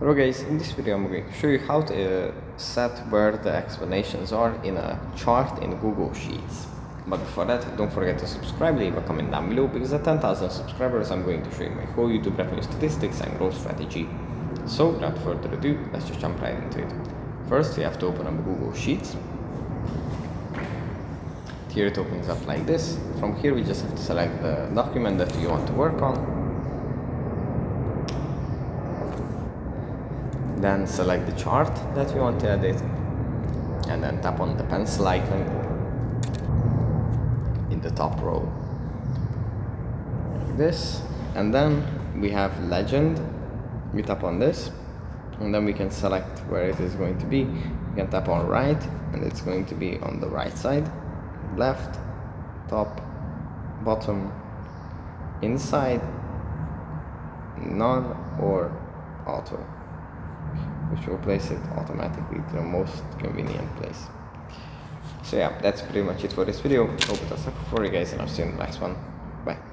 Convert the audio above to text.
Hello guys, in this video I'm going to show you how to set where the explanations are in a chart in Google Sheets. But before that, don't forget to subscribe, leave a comment down below, because at 10,000 subscribers I'm going to show you my whole YouTube revenue statistics and growth strategy. So without further ado, let's just jump right into it. First we have to open up Google Sheets. Here it opens up like this. From here we just have to select the document that you want to work on. Then select the chart that we want to edit, and then tap on the pencil icon in the top row, like this. And then we have legend. We tap on this, and then we can select where it is going to be. We can tap on right, and it's going to be on the right side, left, top, bottom, inside, none, or auto, which will place it automatically to the most convenient place. So yeah, that's pretty much it for this video. Hope it was helpful for you guys, and I'll see you in the next one. Bye.